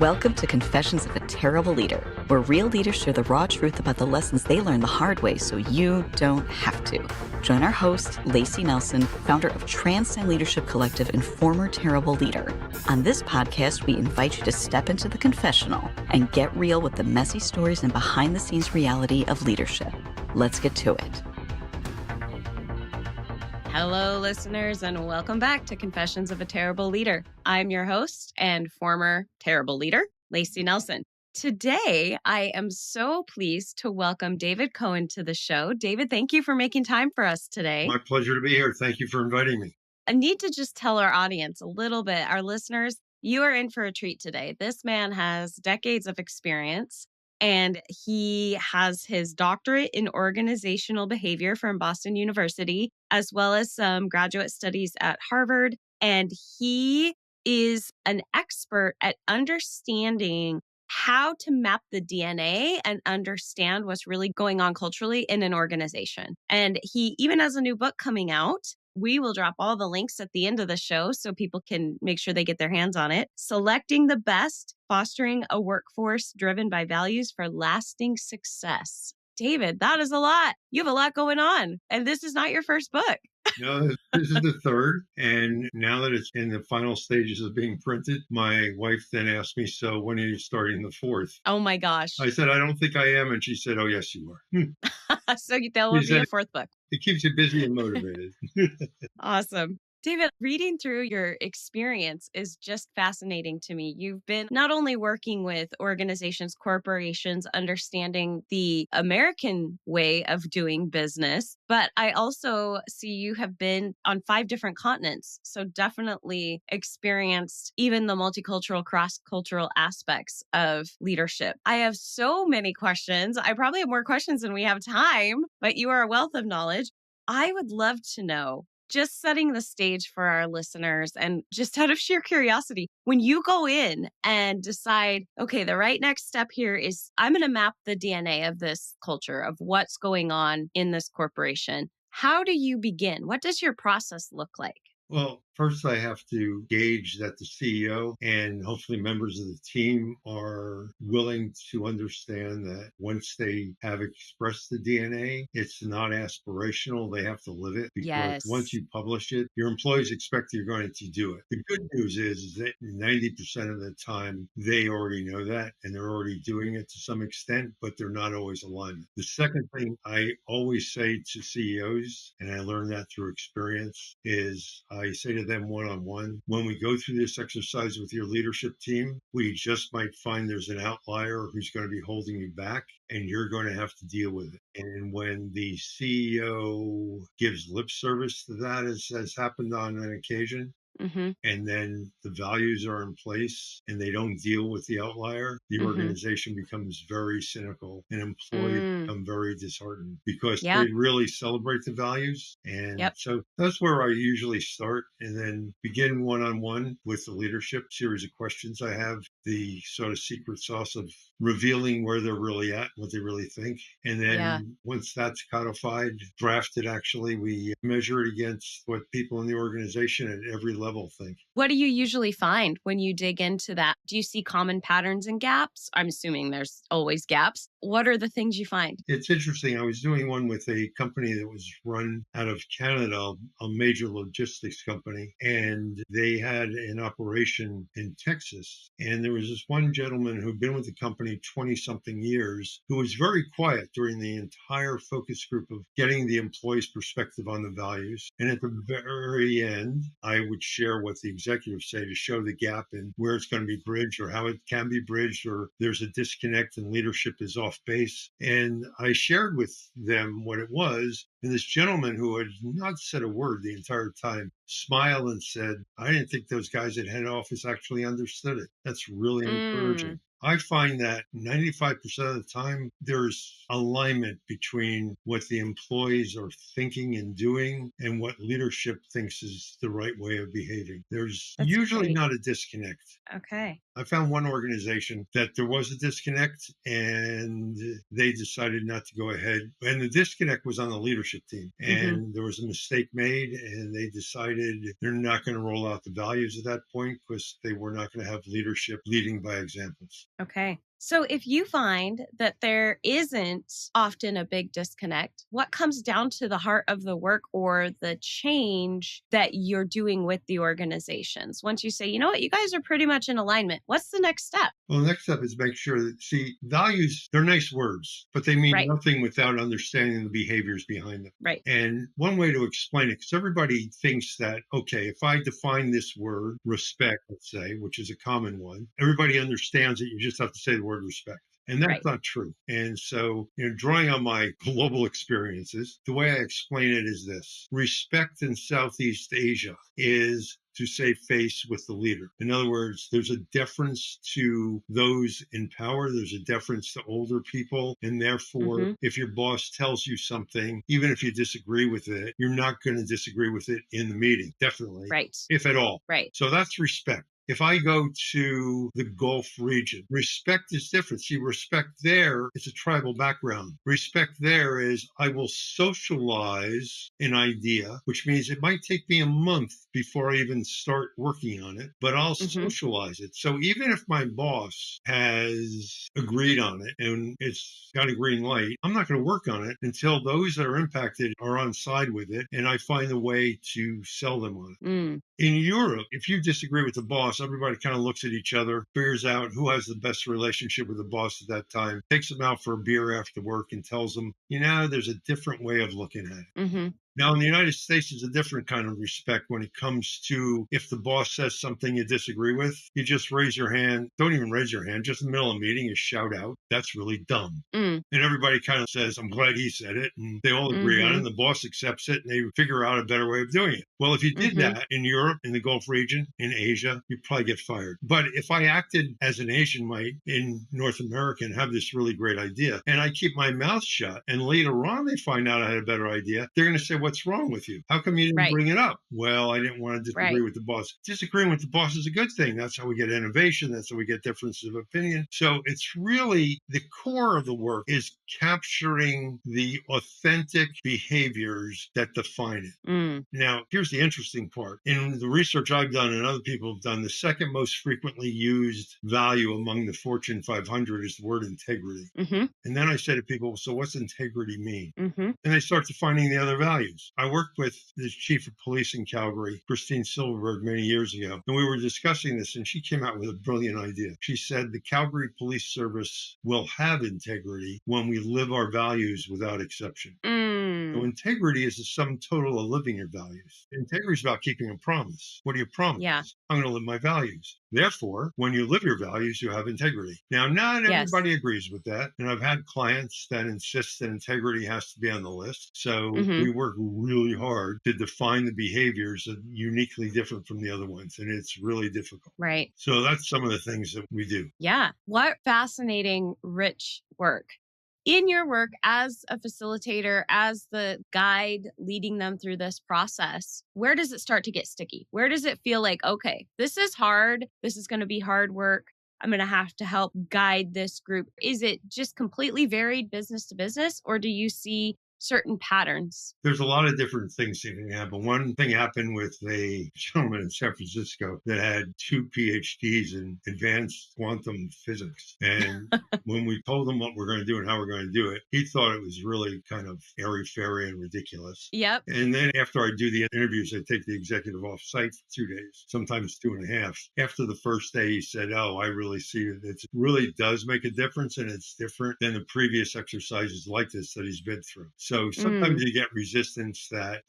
Welcome to Confessions of a Terrible Leader, where real leaders share the raw truth about the lessons they learned the hard way so you don't have to. Join our host, Lacey Nelson, founder of Transcend Leadership Collective and former terrible leader. On this podcast, we invite you to step into the confessional and get real with the messy stories and behind-the-scenes reality of leadership. Let's get to it. Hello, listeners, and welcome back to Confessions of a Terrible Leader. I'm your host and former terrible leader, Lacey Nelson. Today, I am so pleased to welcome David Cohen to the show. David, thank you for making time for us today. My pleasure to be here. Thank you for inviting me. I need to just tell our audience a little bit, our listeners, you are in for a treat today. This man has decades of experience. And he has his doctorate in organizational behavior from Boston University, as well as some graduate studies at Harvard. And he is an expert at understanding how to map the DNA and understand what's really going on culturally in an organization. And he even has a new book coming out. We will drop all the links at the end of the show so people can make sure they get their hands on it. Selecting the Best, Fostering a Workforce Driven by Values for Lasting Success. David, that is a lot. You have a lot going on. And this is not your first book. No, this is the third. And now that it's in the final stages of being printed, my wife then asked me, so when are you starting the fourth? Oh my gosh. I said, I don't think I am. And she said, oh, yes, you are. So there will be a fourth book. It keeps you busy and motivated. Awesome. David, reading through your experience is just fascinating to me. You've been not only working with organizations, corporations, understanding the American way of doing business, but I also see you have been on 5 different continents. So definitely experienced even the multicultural, cross-cultural aspects of leadership. I have so many questions. I probably have more questions than we have time, but you are a wealth of knowledge. I would love to know, just setting the stage for our listeners and just out of sheer curiosity, when you go in and decide, okay, the right next step here is I'm going to map the DNA of this culture, of what's going on in this corporation. How do you begin? What does your process look like? Well, first I have to gauge that the CEO and hopefully members of the team are willing to understand that once they have expressed the DNA, it's not aspirational. They have to live it, because once you publish it, your employees expect you're going to do it. The good news is that 90% of the time they already know that and they're already doing it to some extent, but they're not always aligned. The second thing I always say to CEOs, and I learned that through experience, is I say to them one-on-one, when we go through this exercise with your leadership team, we just might find there's an outlier who's going to be holding you back, and you're going to have to deal with it. And when the CEO gives lip service to that, as has happened on an occasion, and then the values are in place and they don't deal with the outlier, the organization becomes very cynical and employees become very disheartened, because they really celebrate the values. And so that's where I usually start, and then begin one-on-one with the leadership. Series of questions I have, the sort of secret sauce of revealing where they're really at, what they really think. And then once that's codified, drafted, actually, we measure it against what people in the organization at every level think. What do you usually find when you dig into that? Do you see common patterns and gaps? I'm assuming there's always gaps. What are the things you find? It's interesting. I was doing one with a company that was run out of Canada, a major logistics company, and they had an operation in Texas. And there was this one gentleman who'd been with the company 20-something years, who was very quiet during the entire focus group of getting the employees' perspective on the values. And at the very end, I would share what the executives say to show the gap and where it's going to be bridged, or how it can be bridged, or there's a disconnect and leadership is off base. And I shared with them what it was. And this gentleman, who had not said a word the entire time, smiled and said, I didn't think those guys at head office actually understood it. That's really encouraging. I find that 95% of the time, there's alignment between what the employees are thinking and doing and what leadership thinks is the right way of behaving. There's That's usually great. not a disconnect. Okay. I found one organization that there was a disconnect and they decided not to go ahead. And the disconnect was on the leadership team. Hmm. And there was a mistake made and they decided they're not going to roll out the values at that point because they were not going to have leadership leading by examples. Okay. So if you find that there isn't often a big disconnect, what comes down to the heart of the work or the change that you're doing with the organizations? Once you say, you know what, you guys are pretty much in alignment, what's the next step? Well, the next step is make sure that, see, values, they're nice words, but they mean Right. nothing without understanding the behaviors behind them. Right. And one way to explain it, because everybody thinks that, okay, if I define this word, respect, let's say, which is a common one, everybody understands that you just have to say the word respect. And that's Right. not true. And so, drawing on my global experiences, the way I explain it is this: respect in Southeast Asia is to save face with the leader. In other words, there's a deference to those in power. There's a deference to older people. And therefore, Hmm. if your boss tells you something, even if you disagree with it, you're not going to disagree with it in the meeting. Definitely. Right. If at all. Right. So that's respect. If I go to the Gulf region, respect is different. See, respect there is a tribal background. Respect there is I will socialize an idea, which means it might take me a month before I even start working on it, but I'll Hmm. socialize it. So even if my boss has agreed on it and it's got a green light, I'm not going to work on it until those that are impacted are on side with it and I find a way to sell them on it. Mm. In Europe, if you disagree with the boss, everybody kind of looks at each other, figures out who has the best relationship with the boss at that time, takes them out for a beer after work and tells them, there's a different way of looking at it. Hmm. Now, in the United States, there's a different kind of respect when it comes to if the boss says something you disagree with, you just raise your hand. Don't even raise your hand. Just in the middle of a meeting, you shout out, "That's really dumb." Mm. And everybody kind of says, "I'm glad he said it." And they all agree on it. Hmm. And the boss accepts it and they figure out a better way of doing it. Well, if you did Hmm. that in Europe, in the Gulf region, in Asia, you'd probably get fired. But if I acted as an Asian might in North America and have this really great idea, and I keep my mouth shut, and later on they find out I had a better idea, they're going to say, "What's wrong with you? How come you didn't Right. bring it up?" Well, I didn't want to disagree Right. with the boss. Disagreeing with the boss is a good thing. That's how we get innovation. That's how we get differences of opinion. So it's really the core of the work is capturing the authentic behaviors that define it. Mm. Now, here's the interesting part. In the research I've done and other people have done, the second most frequently used value among the Fortune 500 is the word integrity. Hmm. And then I say to people, so what's integrity mean? Hmm. And they start defining the other values. I worked with the chief of police in Calgary, Christine Silverberg, many years ago, and we were discussing this, and she came out with a brilliant idea. She said the Calgary Police Service will have integrity when we live our values without exception. So Mm. integrity is the sum total of living your values. Integrity is about keeping a promise. What do you promise? Yeah. I'm going to live my values. Therefore, when you live your values, you have integrity. Now, not Yes. everybody agrees with that. And I've had clients that insist that integrity has to be on the list. So Hmm. we work really hard to define the behaviors that are uniquely different from the other ones. And it's really difficult. Right. So that's some of the things that we do. Yeah. What fascinating, rich work. In your work as a facilitator, as the guide leading them through this process, where does it start to get sticky? Where does it feel like, okay, this is hard. This is going to be hard work. I'm going to help guide this group. Is it just completely varied business to business, or do you see certain patterns? There's a lot of different things that can happen. One thing happened with a gentleman in San Francisco that had 2 PhDs in advanced quantum physics. And when we told him what we're going to do and how we're going to do it, he thought it was really kind of airy-fairy and ridiculous. Yep. And then after I do the interviews, I take the executive off site for 2 days, sometimes 2.5. After the first day, he said, "Oh, I really see it. It really does make a difference, and it's different than the previous exercises like this that he's been through." So sometimes you get resistance that,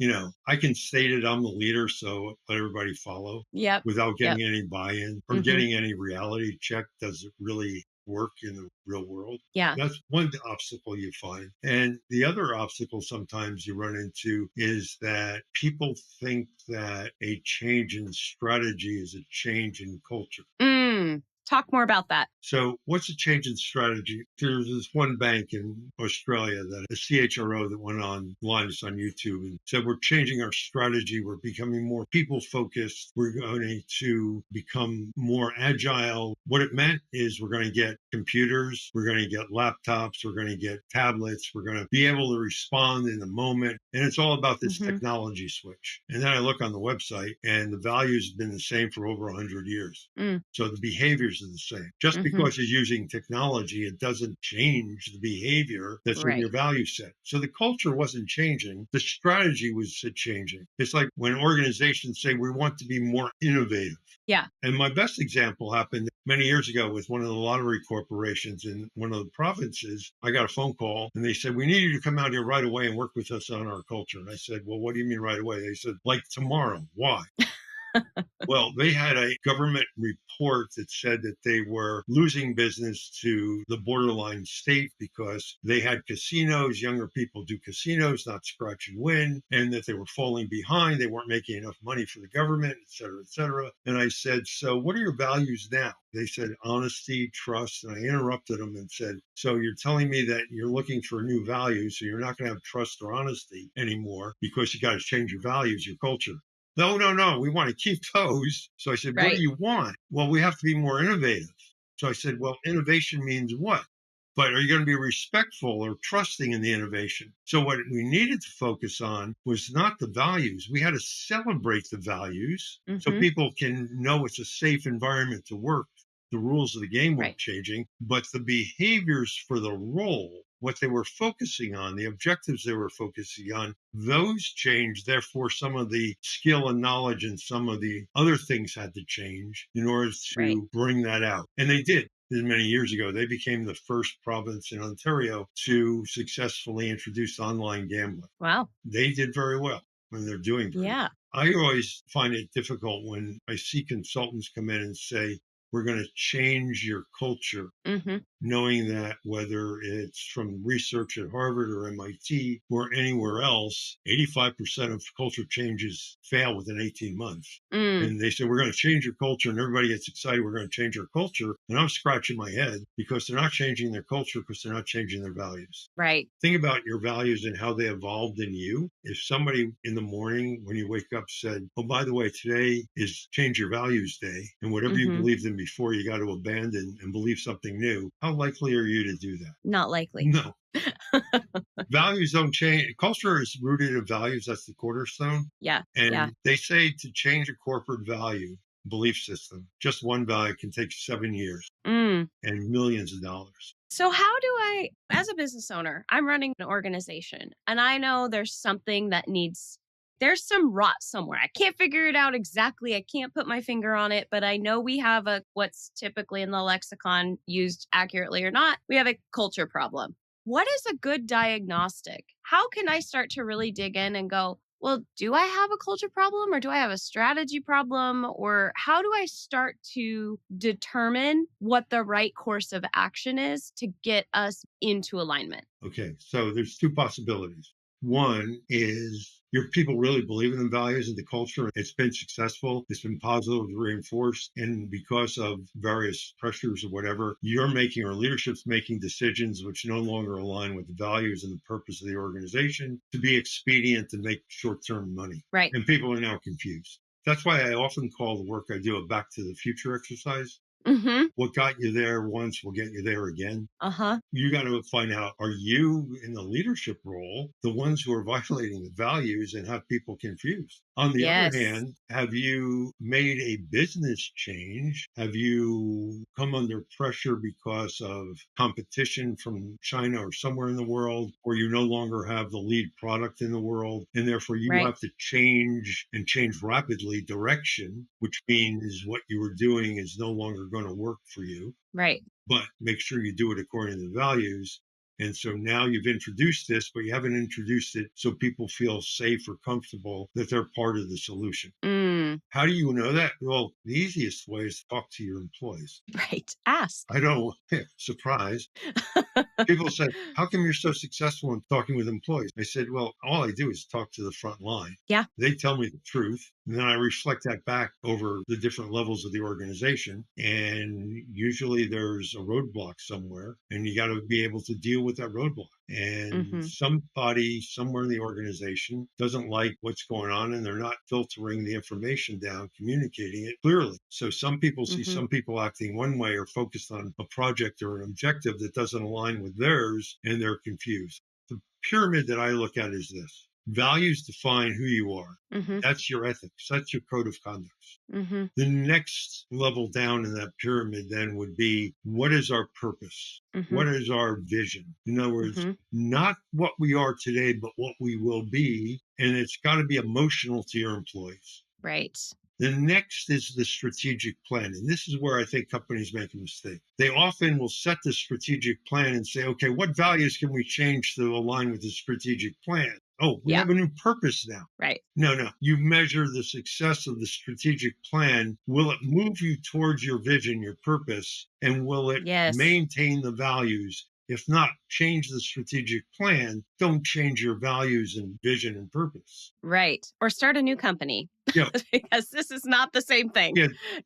I can state it, I'm the leader, so let everybody follow Yep. without Yep. getting any buy-in or Hmm. getting any reality check. Does it really work in the real world? Yeah. That's one obstacle you find. And the other obstacle sometimes you run into is that people think that a change in strategy is a change in culture. Mm. Talk more about that. So what's a change in strategy? There's this one bank in Australia that a CHRO that went online, it's on YouTube, and said, we're changing our strategy. We're becoming more people focused. We're going to become more agile. What it meant is we're going to get computers. We're going to get laptops. We're going to get tablets. We're going to be able to respond in the moment. And it's all about this technology switch. And then I look on the website and the values have been the same for over 100 years. So the behaviors are the same. Just because you're using technology, it doesn't change the behavior that's in your value set. So the culture wasn't changing. The strategy was changing. It's like when organizations say, we want to be more innovative. Yeah. And my best example happened many years ago with one of the lottery corporations in one of the provinces. I got a phone call and they said, we need you to come out here right away and work with us on our culture. And I said, well, what do you mean right away? They said, like tomorrow. Why? Well, they had a government report that said that they were losing business to the borderline state because they had casinos. Younger people do casinos, not scratch and win, and that they were falling behind. They weren't making enough money for the government, et cetera, et cetera. And I said, so what are your values now? They said honesty, trust. And I interrupted them and said, so you're telling me that you're looking for a new value, so you're not going to have trust or honesty anymore because you got to change your values, your culture. No. We want to keep those. So I said, what do you want? Well, we have to be more innovative. So I said, well, innovation means what? But are you going to be respectful or trusting in the innovation? So what we needed to focus on was not the values. We had to celebrate the values so people can know it's a safe environment to work. The rules of the game weren't changing, but the behaviors for the role, what they were focusing on, the objectives they were focusing on, those changed. Therefore, some of the skill and knowledge and some of the other things had to change in order to bring that out. And they did. Many years ago, they became the first province in Ontario to successfully introduce online gambling. Wow. They did very well and they're doing very well. I always find it difficult when I see consultants come in and say, we're going to change your culture, knowing that whether it's from research at Harvard or MIT or anywhere else, 85% of culture changes fail within 18 months. And they say, we're going to change your culture, and everybody gets excited, we're going to change our culture. And I'm scratching my head because they're not changing their culture because they're not changing their values. Right. Think about your values and how they evolved in you. If somebody in the morning when you wake up said, oh, by the way, today is Change Your Values Day, and whatever you believed in before, you got to abandon and believe something new, how likely are you to do that? Not likely. No. Values don't change. Culture is rooted in values. That's the cornerstone. Yeah. And they say to change a corporate value belief system, just one value can take 7 years and millions of dollars. So how do I, as a business owner, I'm running an organization and I know there's something that there's some rot somewhere. I can't figure it out exactly. I can't put my finger on it, but I know we have what's typically in the lexicon used accurately or not, we have a culture problem. What is a good diagnostic? How can I start to really dig in and go, well, do I have a culture problem or do I have a strategy problem? Or how do I start to determine what the right course of action is to get us into alignment? Okay, so there's two possibilities. One is your people really believe in the values and the culture. It's been successful. It's been positively reinforced. And because of various pressures or whatever, you're making or leadership's making decisions which no longer align with the values and the purpose of the organization to be expedient and make short-term money. Right. And people are now confused. That's why I often call the work I do a back to the future exercise. What got you there once will get you there again. You got to find out, are you in the leadership role the ones who are violating the values and have people confused? On the other hand, have you made a business change? Have you come under pressure because of competition from China or somewhere in the world, or you no longer have the lead product in the world, and therefore you have to change and change rapidly direction, which means what you were doing is no longer going to work for you. Right. But make sure you do it according to the values. And so now you've introduced this, but you haven't introduced it so people feel safe or comfortable that they're part of the solution. How do you know that? Well, the easiest way is to talk to your employees. Right. Ask. I don't, surprise. People say, how come you're so successful in talking with employees? I said, well, all I do is talk to the front line. Yeah. They tell me the truth. And then I reflect that back over the different levels of the organization. And usually there's a roadblock somewhere, and you got to be able to deal with that roadblock. And Hmm. somebody somewhere in the organization doesn't like what's going on, and they're not filtering the information down, communicating it clearly. So some people see Hmm. some people acting one way or focused on a project or an objective that doesn't align with theirs, and they're confused. The pyramid that I look at is this: values define who you are. Hmm. That's your ethics. That's your code of conduct. Hmm. The next level down in that pyramid then would be, what is our purpose? Hmm. What is our vision? In other words, Hmm. not what we are today, but what we will be. And it's got to be emotional to your employees. Right. The next is the strategic plan. And this is where I think companies make a mistake. They often will set the strategic plan and say, okay, what values can we change to align with the strategic plan? Oh, we Yeah. have a new purpose now. Right. No. You measure the success of the strategic plan. Will it move you towards your vision, your purpose, and will it Yes. maintain the values? If not, change the strategic plan. Don't change your values and vision and purpose. Right. Or start a new company Yeah, because this is not the same thing.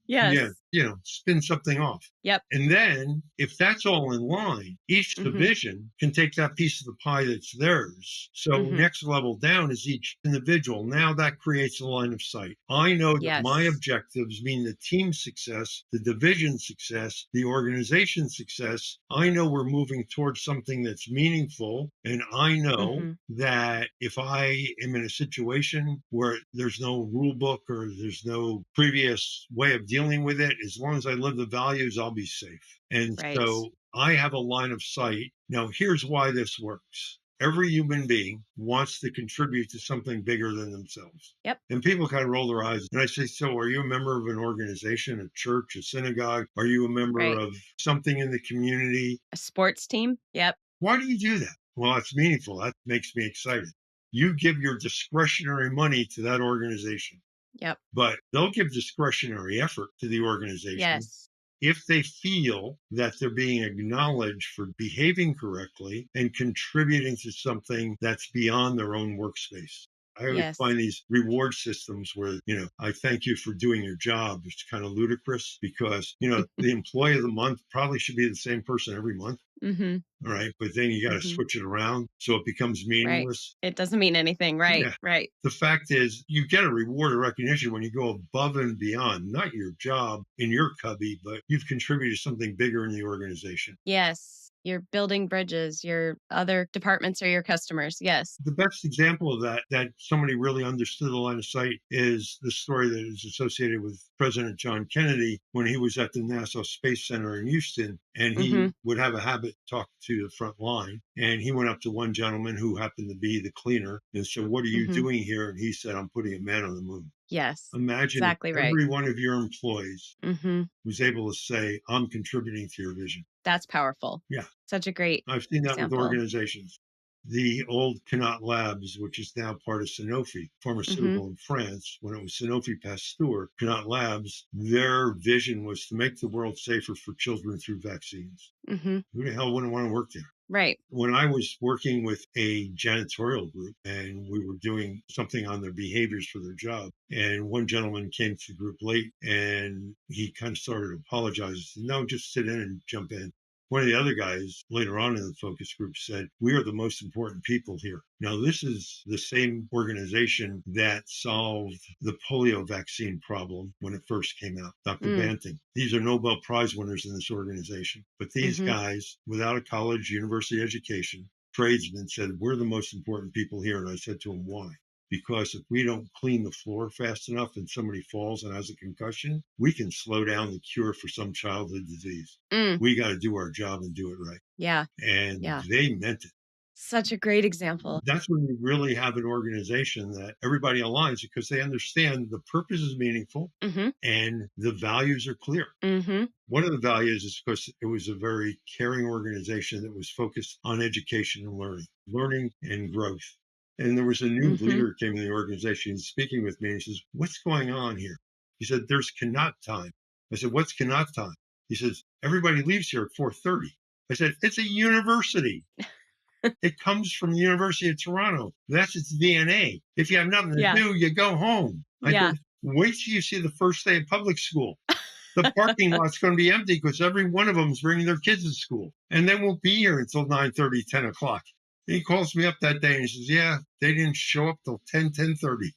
yeah, Yes. yeah, spin something off. Yep. And then if that's all in line, each Hmm. division can take that piece of the pie that's theirs. So Hmm. next level down is each individual. Now that creates a line of sight. I know that my Yes. objectives mean the team's success, the division's success, the organization's success. I know we're moving towards something that's meaningful. And I know Hmm. that if I am in a situation where there's no rule book or there's no previous way of dealing with it, as long as I live the values, I'll be safe. And Right. so I have a line of sight. Now, here's why this works. Every human being wants to contribute to something bigger than themselves. Yep. And people kind of roll their eyes. And I say, so are you a member of an organization, a church, a synagogue? Are you a member Right. of something in the community? A sports team. Yep. Why do you do that? Well, it's meaningful. That makes me excited. You give your discretionary money to that organization, Yep. but they'll give discretionary effort to the organization Yes. if they feel that they're being acknowledged for behaving correctly and contributing to something that's beyond their own workspace. I always Yes. find these reward systems where, I thank you for doing your job. It's kind of ludicrous because, the employee of the month probably should be the same person every month. Hmm. All right. But then you got to Hmm. switch it around so it becomes Right. meaningless. It doesn't mean anything. Right. Yeah. Right. The fact is, you get a reward or recognition when you go above and beyond, not your job in your cubby, but you've contributed to something bigger in the organization. Yes. You're building bridges. Your other departments are your customers. Yes. The best example of that somebody really understood the line of sight is the story that is associated with President John Kennedy when he was at the NASA Space Center in Houston, and Hmm. he would have a habit to talk to the front line. And he went up to one gentleman who happened to be the cleaner and said, "What are you Hmm. doing here?" And he said, "I'm putting a man on the moon." Yes. Imagine if Exactly right. every one of your employees Hmm. was able to say, "I'm contributing to your vision." That's powerful. Yeah, Such a great I've seen that with example. organizations. The old Canot Labs, which is now part of Sanofi Hmm. Pharmaceutical in France, when it was Sanofi Pasteur, Canot Labs, their vision was to make the world safer for children through vaccines. Hmm. Who the hell wouldn't want to work there? Right. When I was working with a janitorial group and we were doing something on their behaviors for their job, and one gentleman came to the group late and he kind of started apologizing. Said, "No, just sit in and jump in." One of the other guys later on in the focus group said, "We are the most important people here." Now, this is the same organization that solved the polio vaccine problem when it first came out, Dr. Mm. Banting. These are Nobel Prize winners in this organization. But these Hmm. guys, without a college, university education, tradesmen, said, "We're the most important people here." And I said to them, "Why?" Because if we don't clean the floor fast enough and somebody falls and has a concussion, we can slow down the cure for some childhood disease. Mm. We got to do our job and do it right. Yeah. And Yeah. they meant it. Such a great example. That's when you really have an organization that everybody aligns because they understand the purpose is meaningful Hmm. and the values are clear. Hmm. One of the values is because it was a very caring organization that was focused on education and learning and growth. And there was a new Hmm. leader came in the organization. He's speaking with me and he says, "What's going on here?" He said, "There's cannot time." I said, "What's cannot time?" He says, "Everybody leaves here at 4:30." I said, it's a university. It comes from the University of Toronto. That's its DNA. If you have nothing to Yeah. do, you go home. I Yeah. said, wait till you see the first day of public school. The parking lot's going to be empty because every one of them is bringing their kids to school. And they won't be here until 9:30, 10 o'clock. And he calls me up that day and he says, yeah, they didn't show up till 10:30.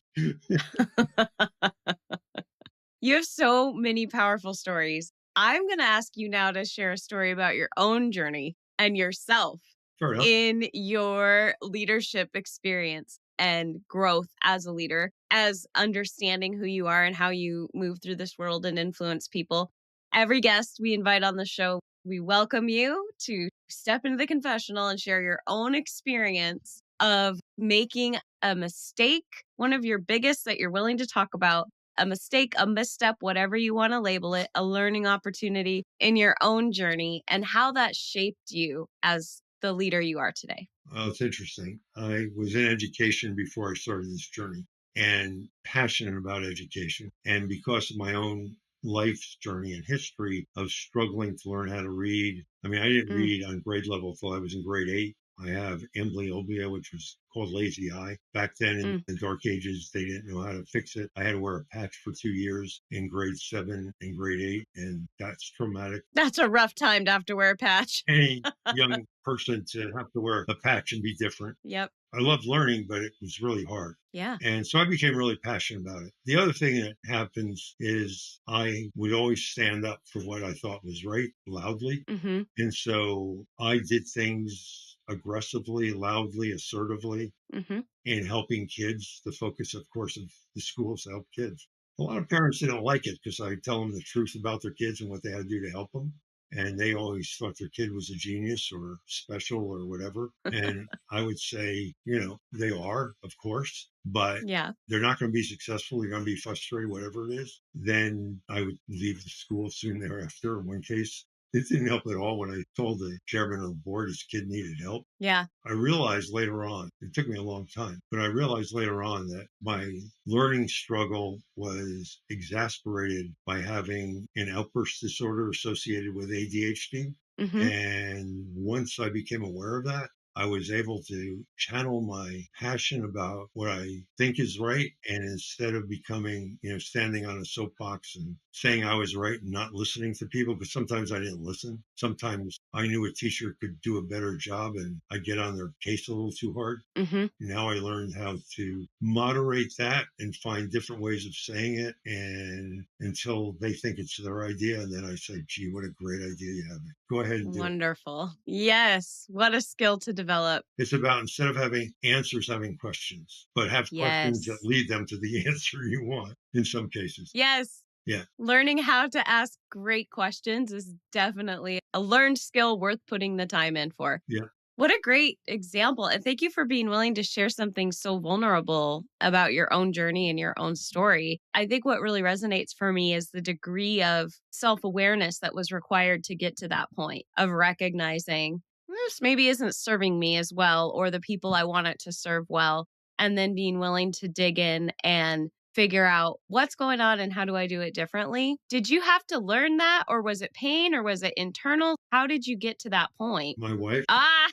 You have so many powerful stories. I'm going to ask you now to share a story about your own journey and yourself Fair enough. in your leadership experience and growth as a leader, as understanding who you are and how you move through this world and influence people. Every guest we invite on the show, we welcome you to step into the confessional and share your own experience of making a mistake, one of your biggest that you're willing to talk about, a mistake, a misstep, whatever you want to label it, a learning opportunity in your own journey and how that shaped you as the leader you are today. Well, it's interesting. I was in education before I started this journey and passionate about education. And because of my own life's journey and history of struggling to learn how to read, I mean, I didn't Mm, read on grade level until I was in grade 8. I have amblyopia, which was called lazy eye. Back then in mm. the dark ages, they didn't know how to fix it. I had to wear a patch for 2 years in grade 7 and grade 8, and that's traumatic. That's a rough time to have to wear a patch. Any young person to have to wear a patch and be different. Yep. I loved learning, but it was really hard. Yeah. And so I became really passionate about it. The other thing that happens is I would always stand up for what I thought was right loudly. Mm-hmm. And so I did things aggressively, loudly, assertively Mm-hmm. in helping kids. The focus, of course, of the schools to help kids. A lot of parents didn't like it because I tell them the truth about their kids and what they had to do to help them. And they always thought their kid was a genius or special or whatever. And I would say, they are, of course, but Yeah. they're not going to be successful. They're going to be frustrated, whatever it is. Then I would leave the school soon thereafter. In one case, it didn't help at all when I told the chairman of the board his kid needed help. Yeah. I realized later on, it took me a long time, but I realized later on that my learning struggle was exasperated by having an outburst disorder associated with ADHD. Mm-hmm. And once I became aware of that, I was able to channel my passion about what I think is right. And instead of becoming, standing on a soapbox and saying I was right and not listening to people, because sometimes I didn't listen. Sometimes I knew a teacher could do a better job and I'd get on their case a little too hard. Mm-hmm. Now I learned how to moderate that and find different ways of saying it, and until they think it's their idea. And then I say, gee, what a great idea you have. Go ahead and do it. Wonderful. Yes. What a skill to develop. It's about, instead of having answers, having questions, but have questions that Yes. lead them to the answer you want in some cases. Yes. Yeah. Learning how to ask great questions is definitely a learned skill worth putting the time in for. Yeah. What a great example. And thank you for being willing to share something so vulnerable about your own journey and your own story. I think what really resonates for me is the degree of self awareness that was required to get to that point of recognizing this maybe isn't serving me as well or the people I want it to serve well. And then being willing to dig in and figure out what's going on and how do I do it differently. Did you have to learn that, or was it pain, or was it internal? How did you get to that point? My wife.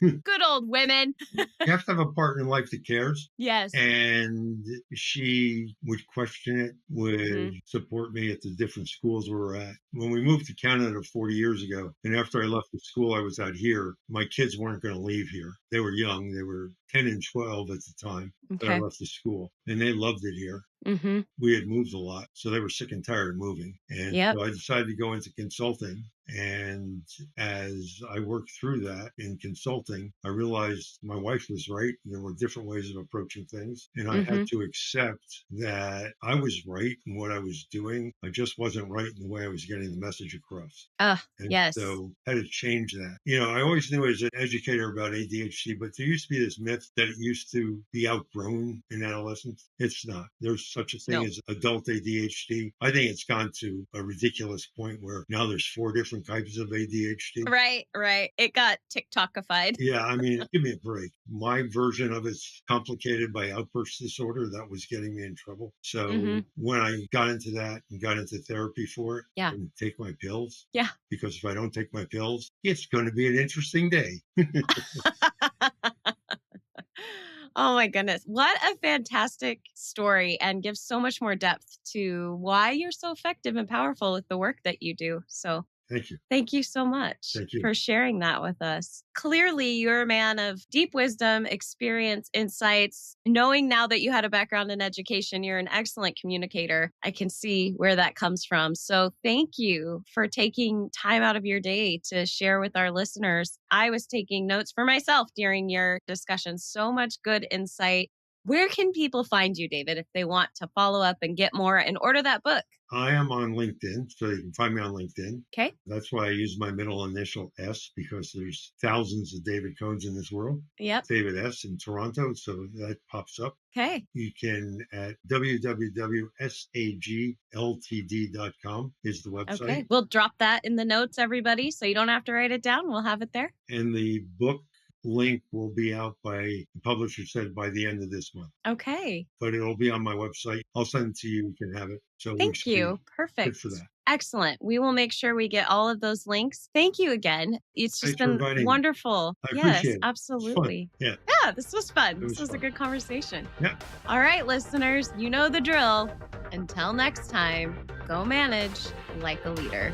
Good old women. You have to have a partner in life that cares. Yes. And she would question it, would Mhm. support me at the different schools we were at. When we moved to Canada 40 years ago, and after I left the school I was at here, my kids weren't going to leave here. They were young. They were 10 and 12 at the time that I Okay. left the school, and they loved it here. Mm-hmm. We had moved a lot, so they were sick and tired of moving. And Yep. so I decided to go into consulting. And as I worked through that in consulting, I realized my wife was right. There were different ways of approaching things. And I Mm-hmm. had to accept that I was right in what I was doing. I just wasn't right in the way I was getting the message across. And Yes. so I had to change that. I always knew as an educator about ADHD, but there used to be this myth that it used to be outgrown in adolescence. It's not. There's such a thing No. as adult ADHD. I think it's gone to a ridiculous point where now there's 4 different different types of ADHD. Right, right. It got TikTokified. Yeah, I mean, give me a break. My version of it's complicated by outburst disorder. That was getting me in trouble. So when I got into that and got into therapy for it, Yeah. and take my pills, Yeah. because if I don't take my pills, it's going to be an interesting day. Oh my goodness. What a fantastic story, and gives so much more depth to why you're so effective and powerful with the work that you do. So Thank you. thank you so much Thank you. for sharing that with us. Clearly, you're a man of deep wisdom, experience, insights. Knowing now that you had a background in education, you're an excellent communicator. I can see where that comes from. So thank you for taking time out of your day to share with our listeners. I was taking notes for myself during your discussion. So much good insight. Where can people find you, David, if they want to follow up and get more and order that book? I am on LinkedIn, so you can find me on LinkedIn. Okay. That's why I use my middle initial S, because there's thousands of David Cohens in this world. Yep. David S in Toronto, so that pops up. Okay. You can at www.sagltd.com is the website. Okay. We'll drop that in the notes, everybody, so you don't have to write it down. We'll have it there. And the book link will be out by, the publisher said, by the end of this month. Okay. But it'll be on my website. I'll send it to you. You can have it. So Thank you. Perfect. Good for that. Excellent. We will make sure we get all of those links. Thank you again. It's just Thanks for been inviting me. wonderful. I Yes, appreciate it. absolutely. Yeah. Yeah, this was fun. This was a fun. good conversation. Yeah. All right, listeners, you know the drill. Until next time, go manage like a leader.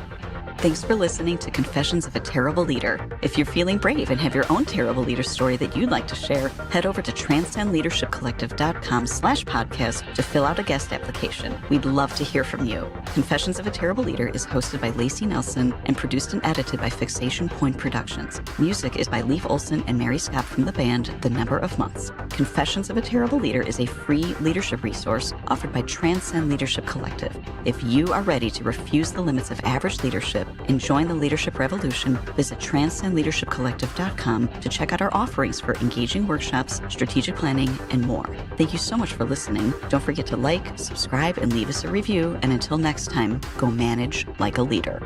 Thanks for listening to Confessions of a Terrible Leader. If you're feeling brave and have your own terrible leader story that you'd like to share, head over to transcendleadershipcollective.com/podcast to fill out a guest application. We'd love to hear from you. Confessions of a Terrible Leader is hosted by Lacey Nelson and produced and edited by Fixation Point Productions. Music is by Leif Olson and Mary Scott from the band The Number of Months. Confessions of a Terrible Leader is a free leadership resource offered by Transcend Leadership Collective. If you are ready to refuse the limits of average leadership and join the leadership revolution, visit transcendleadershipcollective.com to check out our offerings for engaging workshops, strategic planning, and more. Thank you so much for listening. Don't forget to like, subscribe, and leave us a review. And until next time, go manage like a leader.